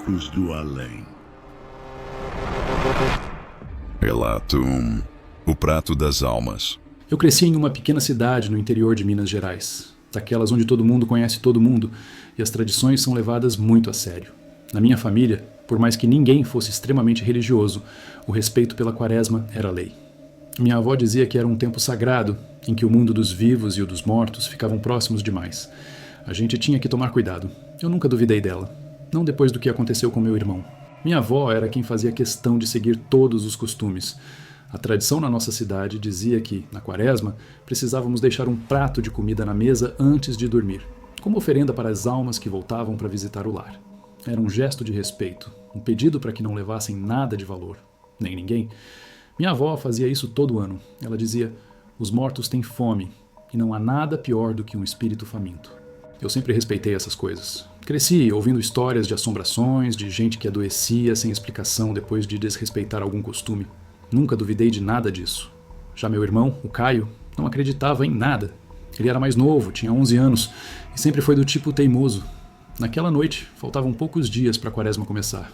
Ecos do Além. Relato 1. O Prato das Almas. Eu cresci em uma pequena cidade no interior de Minas Gerais, daquelas onde todo mundo conhece todo mundo e as tradições são levadas muito a sério. Na minha família, por mais que ninguém fosse extremamente religioso, o respeito pela quaresma era lei. Minha avó dizia que era um tempo sagrado, em que o mundo dos vivos e o dos mortos ficavam próximos demais. A gente tinha que tomar cuidado. Eu nunca duvidei dela, não depois do que aconteceu com meu irmão. Minha avó era quem fazia questão de seguir todos os costumes. A tradição na nossa cidade dizia que, na quaresma, precisávamos deixar um prato de comida na mesa antes de dormir, como oferenda para as almas que voltavam para visitar o lar. Era um gesto de respeito, um pedido para que não levassem nada de valor, nem ninguém. Minha avó fazia isso todo ano. Ela dizia: os mortos têm fome, e não há nada pior do que um espírito faminto. Eu sempre respeitei essas coisas. Cresci ouvindo histórias de assombrações, de gente que adoecia sem explicação depois de desrespeitar algum costume. Nunca duvidei de nada disso. Já meu irmão, o Caio, não acreditava em nada. Ele era mais novo, tinha 11 anos, e sempre foi do tipo teimoso. Naquela noite, faltavam poucos dias para a quaresma começar.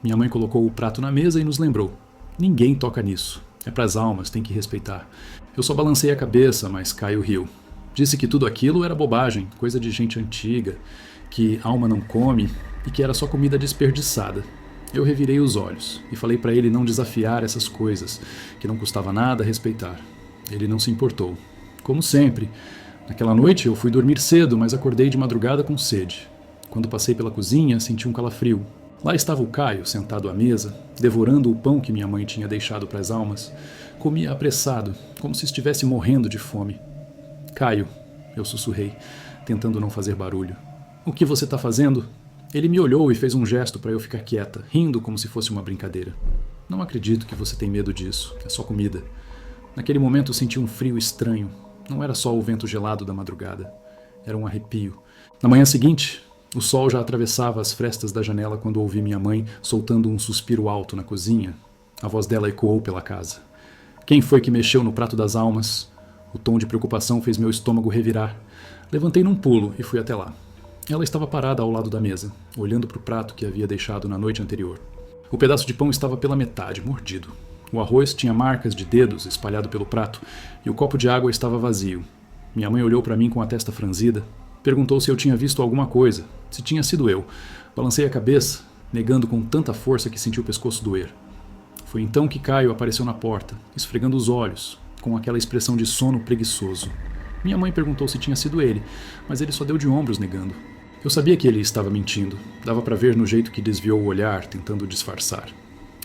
Minha mãe colocou o prato na mesa e nos lembrou: ninguém toca nisso. É pras almas, tem que respeitar. Eu só balancei a cabeça, mas Caio riu. Disse que tudo aquilo era bobagem, coisa de gente antiga, que alma não come e que era só comida desperdiçada. Eu revirei os olhos e falei para ele não desafiar essas coisas, que não custava nada respeitar. Ele não se importou. Como sempre, naquela noite eu fui dormir cedo, mas acordei de madrugada com sede. Quando passei pela cozinha, senti um calafrio. Lá estava o Caio, sentado à mesa, devorando o pão que minha mãe tinha deixado para as almas. Comia apressado, como se estivesse morrendo de fome. Caio, eu sussurrei, tentando não fazer barulho. O que você está fazendo? Ele me olhou e fez um gesto para eu ficar quieta, rindo como se fosse uma brincadeira. Não acredito que você tem medo disso, é só comida. Naquele momento eu senti um frio estranho. Não era só o vento gelado da madrugada, era um arrepio. Na manhã seguinte, o sol já atravessava as frestas da janela quando ouvi minha mãe soltando um suspiro alto na cozinha. A voz dela ecoou pela casa. Quem foi que mexeu no prato das almas? O tom de preocupação fez meu estômago revirar. Levantei num pulo e fui até lá. Ela estava parada ao lado da mesa, olhando para o prato que havia deixado na noite anterior. O pedaço de pão estava pela metade, mordido. O arroz tinha marcas de dedos espalhado pelo prato e o copo de água estava vazio. Minha mãe olhou para mim com a testa franzida. Perguntou se eu tinha visto alguma coisa, se tinha sido eu. Balancei a cabeça, negando com tanta força que senti o pescoço doer. Foi então que Caio apareceu na porta, esfregando os olhos, com aquela expressão de sono preguiçoso. Minha mãe perguntou se tinha sido ele, mas ele só deu de ombros negando. Eu sabia que ele estava mentindo. Dava para ver no jeito que desviou o olhar, tentando disfarçar.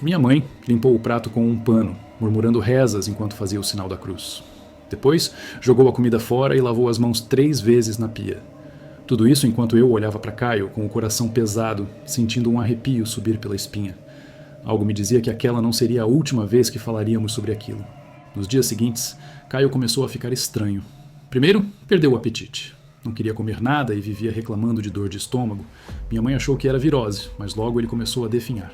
Minha mãe limpou o prato com um pano, murmurando rezas enquanto fazia o sinal da cruz. Depois, jogou a comida fora e lavou as mãos 3 vezes na pia. Tudo isso enquanto eu olhava para Caio com o coração pesado, sentindo um arrepio subir pela espinha. Algo me dizia que aquela não seria a última vez que falaríamos sobre aquilo. Nos dias seguintes, Caio começou a ficar estranho. Primeiro, perdeu o apetite. Não queria comer nada e vivia reclamando de dor de estômago. Minha mãe achou que era virose, mas logo ele começou a definhar.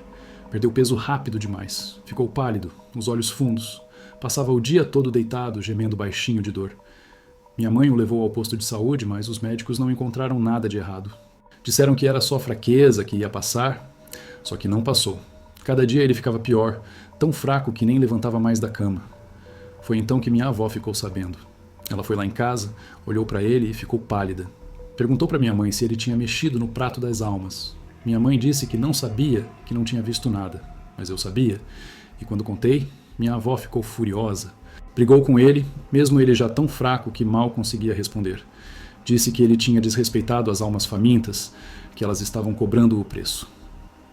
Perdeu peso rápido demais. Ficou pálido, os olhos fundos. Passava o dia todo deitado, gemendo baixinho de dor. Minha mãe o levou ao posto de saúde, mas os médicos não encontraram nada de errado. Disseram que era só fraqueza, que ia passar, só que não passou. Cada dia ele ficava pior, tão fraco que nem levantava mais da cama. Foi então que minha avó ficou sabendo. Ela foi lá em casa, olhou para ele e ficou pálida. Perguntou para minha mãe se ele tinha mexido no prato das almas. Minha mãe disse que não sabia, que não tinha visto nada. Mas eu sabia, e quando contei, minha avó ficou furiosa. Brigou com ele, mesmo ele já tão fraco que mal conseguia responder. Disse que ele tinha desrespeitado as almas famintas, que elas estavam cobrando o preço.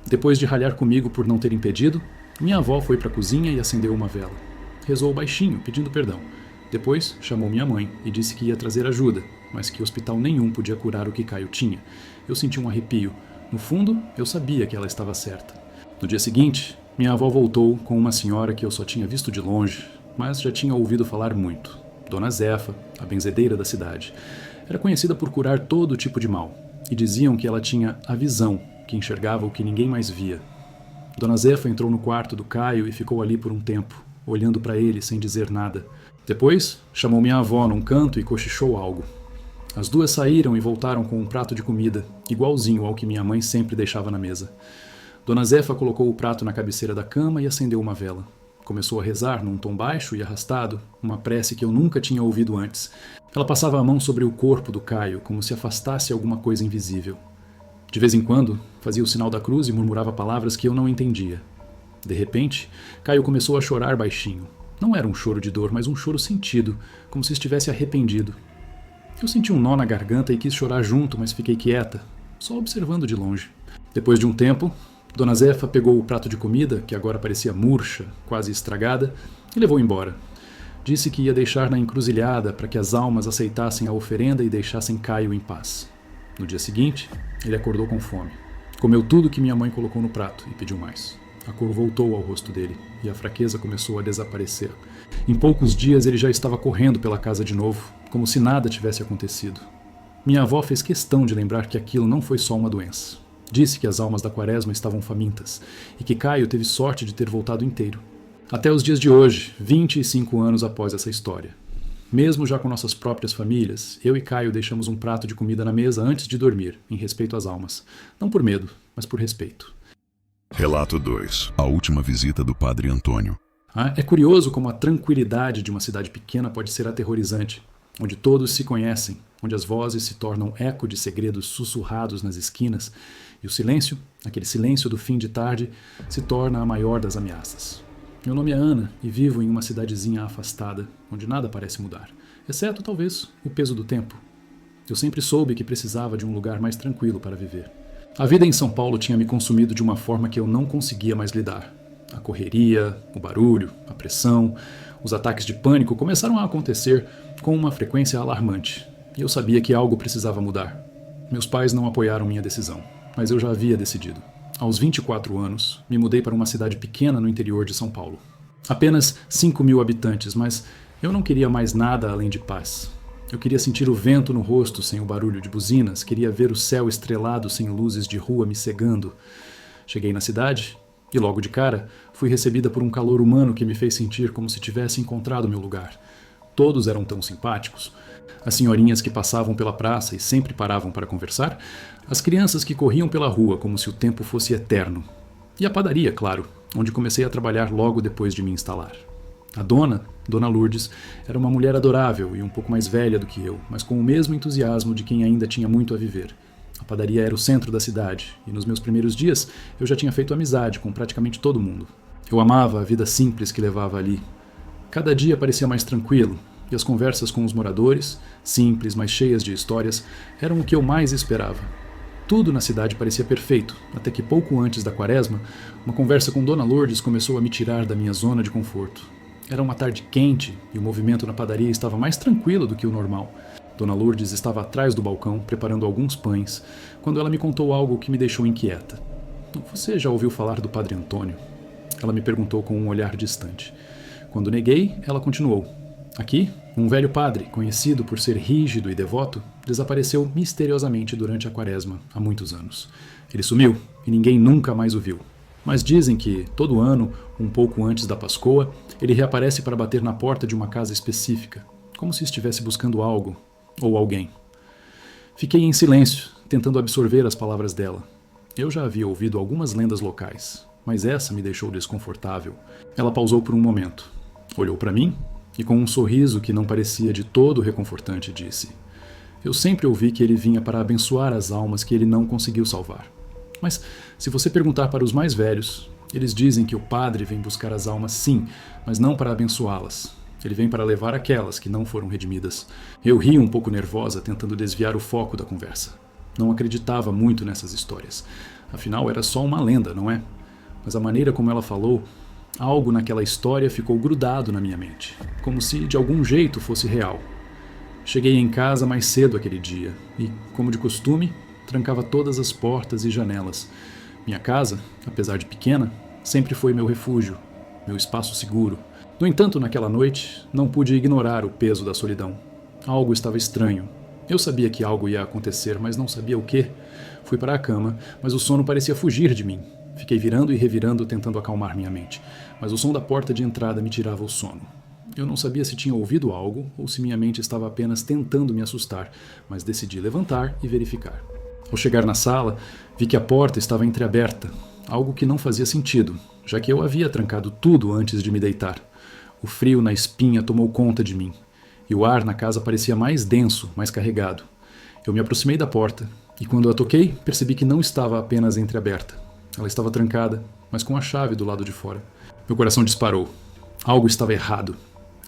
Depois de ralhar comigo por não ter impedido, minha avó foi para a cozinha e acendeu uma vela. Rezou baixinho, pedindo perdão. Depois, chamou minha mãe e disse que ia trazer ajuda, mas que hospital nenhum podia curar o que Caio tinha. Eu senti um arrepio. No fundo, eu sabia que ela estava certa. No dia seguinte, minha avó voltou com uma senhora que eu só tinha visto de longe, mas já tinha ouvido falar muito. Dona Zefa, a benzedeira da cidade. Era conhecida por curar todo tipo de mal, e diziam que ela tinha a visão, que enxergava o que ninguém mais via. Dona Zefa entrou no quarto do Caio e ficou ali por um tempo, olhando para ele sem dizer nada. Depois, chamou minha avó num canto e cochichou algo. As duas saíram e voltaram com um prato de comida, igualzinho ao que minha mãe sempre deixava na mesa. Dona Zefa colocou o prato na cabeceira da cama e acendeu uma vela. Começou a rezar num tom baixo e arrastado, uma prece que eu nunca tinha ouvido antes. Ela passava a mão sobre o corpo do Caio, como se afastasse alguma coisa invisível. De vez em quando, fazia o sinal da cruz e murmurava palavras que eu não entendia. De repente, Caio começou a chorar baixinho. Não era um choro de dor, mas um choro sentido, como se estivesse arrependido. Eu senti um nó na garganta e quis chorar junto, mas fiquei quieta, só observando de longe. Depois de um tempo, Dona Zefa pegou o prato de comida, que agora parecia murcha, quase estragada, e levou embora. Disse que ia deixar na encruzilhada para que as almas aceitassem a oferenda e deixassem Caio em paz. No dia seguinte, ele acordou com fome. Comeu tudo que minha mãe colocou no prato e pediu mais. A cor voltou ao rosto dele e a fraqueza começou a desaparecer. Em poucos dias ele já estava correndo pela casa de novo, como se nada tivesse acontecido. Minha avó fez questão de lembrar que aquilo não foi só uma doença. Disse que as almas da quaresma estavam famintas e que Caio teve sorte de ter voltado inteiro. Até os dias de hoje, 25 anos após essa história. Mesmo já com nossas próprias famílias, eu e Caio deixamos um prato de comida na mesa antes de dormir, em respeito às almas. Não por medo, mas por respeito. Relato 2. A última visita do Padre Antônio. É curioso como a tranquilidade de uma cidade pequena pode ser aterrorizante, onde todos se conhecem, onde as vozes se tornam eco de segredos sussurrados nas esquinas, e o silêncio, aquele silêncio do fim de tarde, se torna a maior das ameaças. Meu nome é Ana e vivo em uma cidadezinha afastada, onde nada parece mudar, exceto, talvez, o peso do tempo. Eu sempre soube que precisava de um lugar mais tranquilo para viver. A vida em São Paulo tinha me consumido de uma forma que eu não conseguia mais lidar. A correria, o barulho, a pressão, os ataques de pânico começaram a acontecer com uma frequência alarmante, e eu sabia que algo precisava mudar. Meus pais não apoiaram minha decisão, mas eu já havia decidido. Aos 24 anos, me mudei para uma cidade pequena no interior de São Paulo. Apenas 5.000 habitantes, mas eu não queria mais nada além de paz. Eu queria sentir o vento no rosto sem o barulho de buzinas, queria ver o céu estrelado sem luzes de rua me cegando. Cheguei na cidade e, logo de cara, fui recebida por um calor humano que me fez sentir como se tivesse encontrado meu lugar. Todos eram tão simpáticos. As senhorinhas que passavam pela praça e sempre paravam para conversar, as crianças que corriam pela rua como se o tempo fosse eterno. E a padaria, claro, onde comecei a trabalhar logo depois de me instalar. A Dona Lourdes, era uma mulher adorável e um pouco mais velha do que eu, mas com o mesmo entusiasmo de quem ainda tinha muito a viver. A padaria era o centro da cidade, e nos meus primeiros dias eu já tinha feito amizade com praticamente todo mundo. Eu amava a vida simples que levava ali. Cada dia parecia mais tranquilo, e as conversas com os moradores, simples, mas cheias de histórias, eram o que eu mais esperava. Tudo na cidade parecia perfeito, até que pouco antes da quaresma, uma conversa com Dona Lourdes começou a me tirar da minha zona de conforto. Era uma tarde quente e o movimento na padaria estava mais tranquilo do que o normal. Dona Lourdes estava atrás do balcão, preparando alguns pães, quando ela me contou algo que me deixou inquieta. Você já ouviu falar do Padre Antônio? Ela me perguntou com um olhar distante. Quando neguei, ela continuou. Aqui, um velho padre, conhecido por ser rígido e devoto, desapareceu misteriosamente durante a quaresma, há muitos anos. Ele sumiu e ninguém nunca mais o viu. Mas dizem que, todo ano, um pouco antes da Páscoa, ele reaparece para bater na porta de uma casa específica, como se estivesse buscando algo ou alguém. Fiquei em silêncio, tentando absorver as palavras dela. Eu já havia ouvido algumas lendas locais, mas essa me deixou desconfortável. Ela pausou por um momento, olhou para mim e, com um sorriso que não parecia de todo reconfortante, disse: Eu sempre ouvi que ele vinha para abençoar as almas que ele não conseguiu salvar. Mas, se você perguntar para os mais velhos, eles dizem que o padre vem buscar as almas sim, mas não para abençoá-las. Ele vem para levar aquelas que não foram redimidas. Eu ri um pouco nervosa, tentando desviar o foco da conversa. Não acreditava muito nessas histórias. Afinal, era só uma lenda, não é? Mas a maneira como ela falou, algo naquela história ficou grudado na minha mente, como se de algum jeito fosse real. Cheguei em casa mais cedo aquele dia e, como de costume, trancava todas as portas e janelas. Minha casa, apesar de pequena, sempre foi meu refúgio, meu espaço seguro. No entanto, naquela noite, não pude ignorar o peso da solidão. Algo estava estranho. Eu sabia que algo ia acontecer, mas não sabia o quê. Fui para a cama, mas o sono parecia fugir de mim. Fiquei virando e revirando, tentando acalmar minha mente, mas o som da porta de entrada me tirava o sono. Eu não sabia se tinha ouvido algo ou se minha mente estava apenas tentando me assustar, mas decidi levantar e verificar. Ao chegar na sala, vi que a porta estava entreaberta algo que não fazia sentido, já que eu havia trancado tudo antes de me deitar. O frio na espinha tomou conta de mim, e o ar na casa parecia mais denso, mais carregado. Eu me aproximei da porta, e quando a toquei, percebi que não estava apenas entreaberta. Ela estava trancada, mas com a chave do lado de fora. Meu coração disparou. Algo estava errado.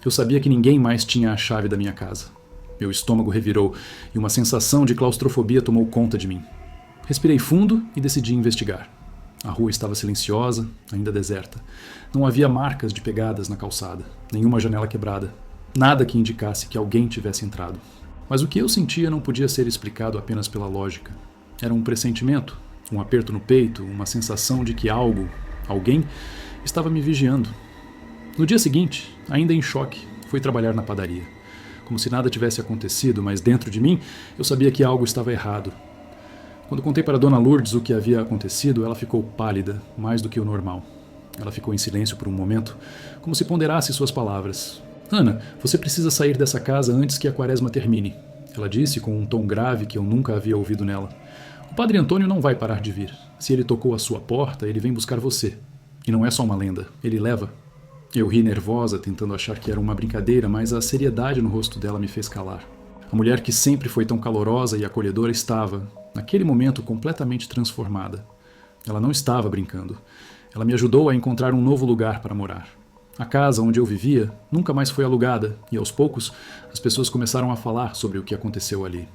Eu sabia que ninguém mais tinha a chave da minha casa. Meu estômago revirou, e uma sensação de claustrofobia tomou conta de mim. Respirei fundo e decidi investigar. A rua estava silenciosa, ainda deserta. Não havia marcas de pegadas na calçada, nenhuma janela quebrada. Nada que indicasse que alguém tivesse entrado. Mas o que eu sentia não podia ser explicado apenas pela lógica. Era um pressentimento, um aperto no peito, uma sensação de que alguém, estava me vigiando. No dia seguinte, ainda em choque, fui trabalhar na padaria. Como se nada tivesse acontecido, mas dentro de mim eu sabia que algo estava errado. Quando contei para Dona Lourdes o que havia acontecido, ela ficou pálida, mais do que o normal. Ela ficou em silêncio por um momento, como se ponderasse suas palavras. Ana, você precisa sair dessa casa antes que a quaresma termine, ela disse com um tom grave que eu nunca havia ouvido nela. O padre Antônio não vai parar de vir. Se ele tocou a sua porta, ele vem buscar você. E não é só uma lenda, ele leva. Eu ri nervosa, tentando achar que era uma brincadeira, mas a seriedade no rosto dela me fez calar. A mulher que sempre foi tão calorosa e acolhedora estava, naquele momento, completamente transformada. Ela não estava brincando. Ela me ajudou a encontrar um novo lugar para morar. A casa onde eu vivia nunca mais foi alugada e, aos poucos, as pessoas começaram a falar sobre o que aconteceu ali.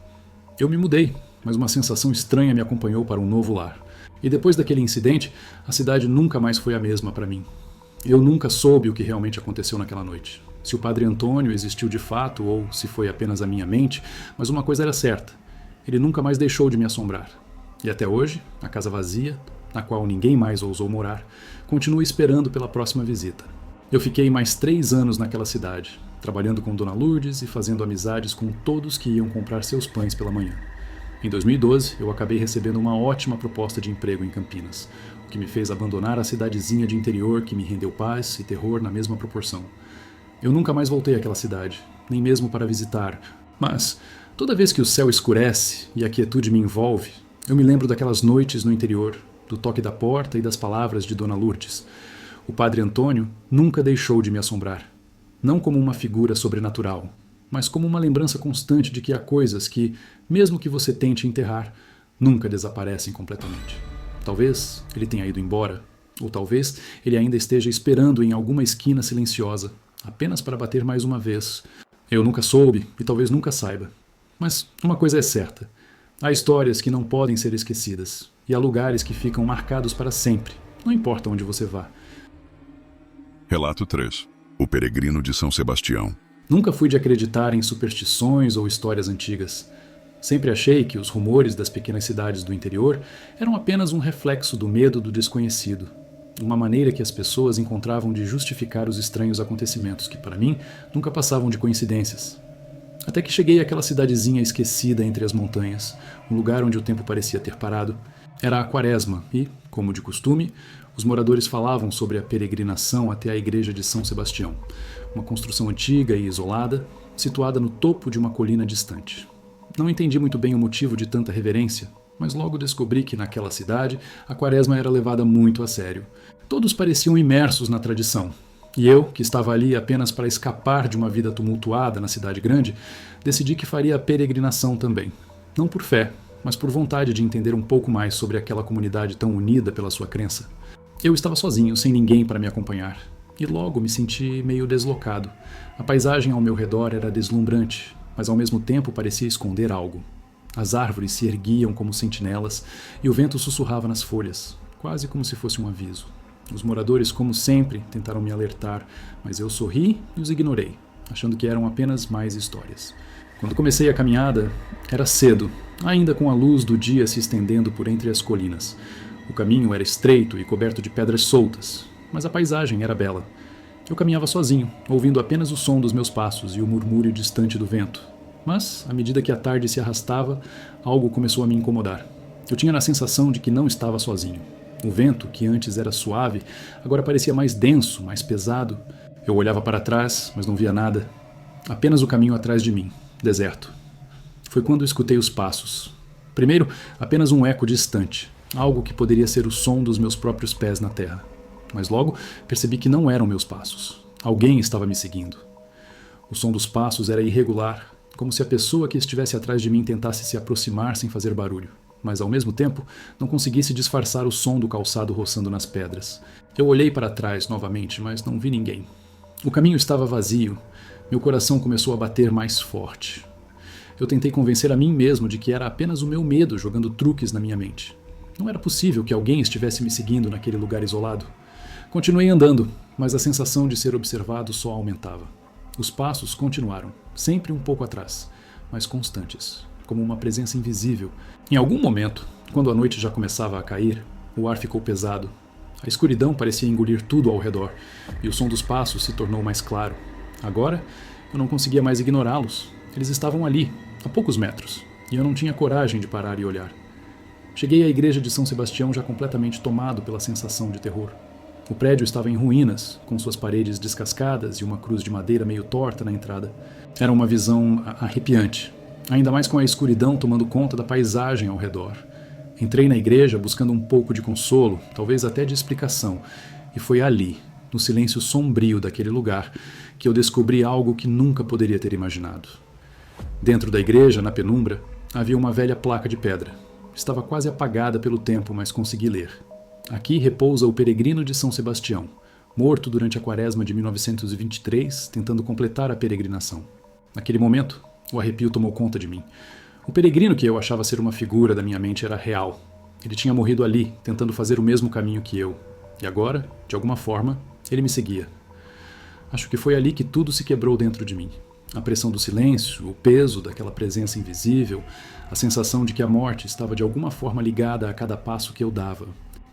Eu me mudei, mas uma sensação estranha me acompanhou para um novo lar. E depois daquele incidente, a cidade nunca mais foi a mesma para mim. Eu nunca soube o que realmente aconteceu naquela noite. Se o padre Antônio existiu de fato ou se foi apenas a minha mente, mas uma coisa era certa. Ele nunca mais deixou de me assombrar. E até hoje, a casa vazia, na qual ninguém mais ousou morar, continua esperando pela próxima visita. Eu fiquei mais 3 anos naquela cidade, trabalhando com Dona Lourdes e fazendo amizades com todos que iam comprar seus pães pela manhã. Em 2012, eu acabei recebendo uma ótima proposta de emprego em Campinas, o que me fez abandonar a cidadezinha de interior que me rendeu paz e terror na mesma proporção. Eu nunca mais voltei àquela cidade, nem mesmo para visitar, mas toda vez que o céu escurece e a quietude me envolve, eu me lembro daquelas noites no interior, do toque da porta e das palavras de Dona Lourdes. O padre Antônio nunca deixou de me assombrar, não como uma figura sobrenatural, mas como uma lembrança constante de que há coisas que, mesmo que você tente enterrar, nunca desaparecem completamente. Talvez ele tenha ido embora, ou talvez ele ainda esteja esperando em alguma esquina silenciosa, apenas para bater mais uma vez. Eu nunca soube e talvez nunca saiba. Mas uma coisa é certa: há histórias que não podem ser esquecidas, e há lugares que ficam marcados para sempre, não importa onde você vá. Relato 3. O Peregrino de São Sebastião. Nunca fui de acreditar em superstições ou histórias antigas. Sempre achei que os rumores das pequenas cidades do interior eram apenas um reflexo do medo do desconhecido, uma maneira que as pessoas encontravam de justificar os estranhos acontecimentos que, para mim, nunca passavam de coincidências. Até que cheguei àquela cidadezinha esquecida entre as montanhas, um lugar onde o tempo parecia ter parado. Era a quaresma e, como de costume, os moradores falavam sobre a peregrinação até a igreja de São Sebastião, uma construção antiga e isolada, situada no topo de uma colina distante. Não entendi muito bem o motivo de tanta reverência, mas logo descobri que naquela cidade a quaresma era levada muito a sério. Todos pareciam imersos na tradição, e eu, que estava ali apenas para escapar de uma vida tumultuada na cidade grande, decidi que faria a peregrinação também. Não por fé, mas por vontade de entender um pouco mais sobre aquela comunidade tão unida pela sua crença. Eu estava sozinho, sem ninguém para me acompanhar, e logo me senti meio deslocado. A paisagem ao meu redor era deslumbrante, mas ao mesmo tempo parecia esconder algo. As árvores se erguiam como sentinelas e o vento sussurrava nas folhas, quase como se fosse um aviso. Os moradores, como sempre, tentaram me alertar, mas eu sorri e os ignorei, achando que eram apenas mais histórias. Quando comecei a caminhada, era cedo, ainda com a luz do dia se estendendo por entre as colinas. O caminho era estreito e coberto de pedras soltas, mas a paisagem era bela. Eu caminhava sozinho, ouvindo apenas o som dos meus passos e o murmúrio distante do vento. Mas, à medida que a tarde se arrastava, algo começou a me incomodar. Eu tinha a sensação de que não estava sozinho. O vento, que antes era suave, agora parecia mais denso, mais pesado. Eu olhava para trás, mas não via nada. Apenas o caminho atrás de mim, deserto. Foi quando escutei os passos. Primeiro, apenas um eco distante. algo que poderia ser o som dos meus próprios pés na terra. Mas logo percebi que não eram meus passos. Alguém estava me seguindo. O som dos passos era irregular, como se a pessoa que estivesse atrás de mim tentasse se aproximar sem fazer barulho, mas ao mesmo tempo não conseguisse disfarçar o som do calçado roçando nas pedras. Eu olhei para trás novamente, mas não vi ninguém. O caminho estava vazio. Meu coração começou a bater mais forte. Eu tentei convencer a mim mesmo de que era apenas o meu medo jogando truques na minha mente. Não era possível que alguém estivesse me seguindo naquele lugar isolado. Continuei andando, mas a sensação de ser observado só aumentava. Os passos continuaram, sempre um pouco atrás, mas constantes, como uma presença invisível. Em algum momento, quando a noite já começava a cair, o ar ficou pesado. A escuridão parecia engolir tudo ao redor, e o som dos passos se tornou mais claro. Agora, eu não conseguia mais ignorá-los. Eles estavam ali, a poucos metros, e eu não tinha coragem de parar e olhar. Cheguei à igreja de São Sebastião já completamente tomado pela sensação de terror. O prédio estava em ruínas, com suas paredes descascadas e uma cruz de madeira meio torta na entrada. Era uma visão arrepiante, ainda mais com a escuridão tomando conta da paisagem ao redor. Entrei na igreja buscando um pouco de consolo, talvez até de explicação, e foi ali, no silêncio sombrio daquele lugar, que eu descobri algo que nunca poderia ter imaginado. Dentro da igreja, na penumbra, havia uma velha placa de pedra. Estava quase apagada pelo tempo, mas consegui ler. Aqui repousa o peregrino de São Sebastião, morto durante a quaresma de 1923, tentando completar a peregrinação. Naquele momento, o arrepio tomou conta de mim. O peregrino que eu achava ser uma figura da minha mente era real. Ele tinha morrido ali, tentando fazer o mesmo caminho que eu. E agora, de alguma forma, ele me seguia. Acho que foi ali que tudo se quebrou dentro de mim. A pressão do silêncio, o peso daquela presença invisível, a sensação de que a morte estava de alguma forma ligada a cada passo que eu dava.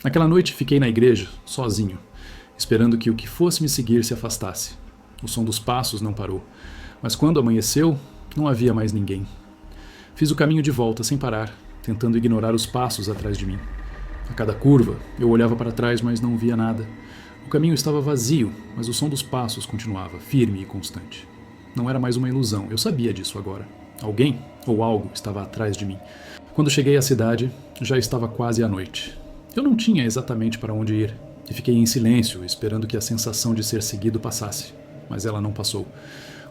Naquela noite fiquei na igreja, sozinho, esperando que o que fosse me seguir se afastasse. O som dos passos não parou, mas quando amanheceu, não havia mais ninguém. Fiz o caminho de volta sem parar, tentando ignorar os passos atrás de mim. A cada curva, eu olhava para trás, mas não via nada. O caminho estava vazio, mas o som dos passos continuava, firme e constante. Não era mais uma ilusão, eu sabia disso agora. Alguém ou algo estava atrás de mim. Quando cheguei à cidade, já estava quase à noite. Eu não tinha exatamente para onde ir, e fiquei em silêncio, esperando que a sensação de ser seguido passasse. Mas ela não passou.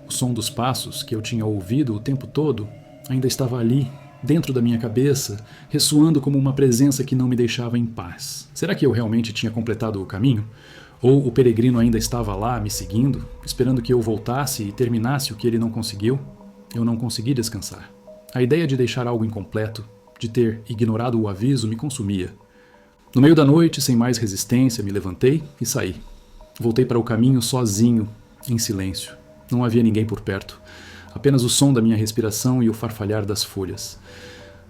O som dos passos, que eu tinha ouvido o tempo todo, ainda estava ali, dentro da minha cabeça, ressoando como uma presença que não me deixava em paz. Será que eu realmente tinha completado o caminho? Ou o peregrino ainda estava lá, me seguindo, esperando que eu voltasse e terminasse o que ele não conseguiu? Eu não consegui descansar. A ideia de deixar algo incompleto, de ter ignorado o aviso, me consumia. No meio da noite, sem mais resistência, me levantei e saí. Voltei para o caminho sozinho, em silêncio. Não havia ninguém por perto. Apenas o som da minha respiração e o farfalhar das folhas.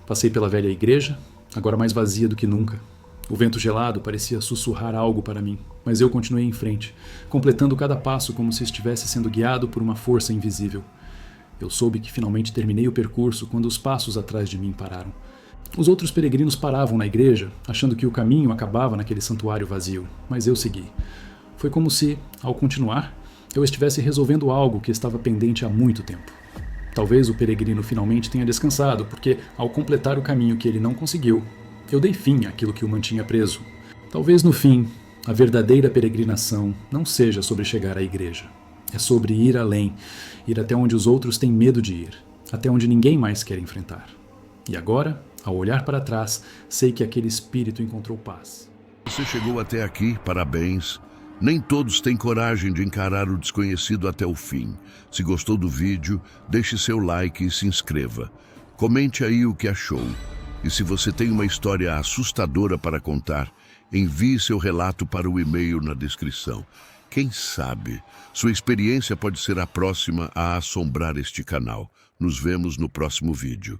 Passei pela velha igreja, agora mais vazia do que nunca. O vento gelado parecia sussurrar algo para mim, mas eu continuei em frente, completando cada passo como se estivesse sendo guiado por uma força invisível. Eu soube que finalmente terminei o percurso quando os passos atrás de mim pararam. Os outros peregrinos paravam na igreja, achando que o caminho acabava naquele santuário vazio, mas eu segui. Foi como se, ao continuar, eu estivesse resolvendo algo que estava pendente há muito tempo. Talvez o peregrino finalmente tenha descansado, porque, ao completar o caminho que ele não conseguiu, eu dei fim àquilo que o mantinha preso. Talvez no fim, a verdadeira peregrinação não seja sobre chegar à igreja. É sobre ir além, ir até onde os outros têm medo de ir, até onde ninguém mais quer enfrentar. E agora, ao olhar para trás, sei que aquele espírito encontrou paz. Você chegou até aqui, parabéns. Nem todos têm coragem de encarar o desconhecido até o fim. Se gostou do vídeo, deixe seu like e se inscreva. Comente aí o que achou. E se você tem uma história assustadora para contar, envie seu relato para o e-mail na descrição. Quem sabe, sua experiência pode ser a próxima a assombrar este canal. Nos vemos no próximo vídeo.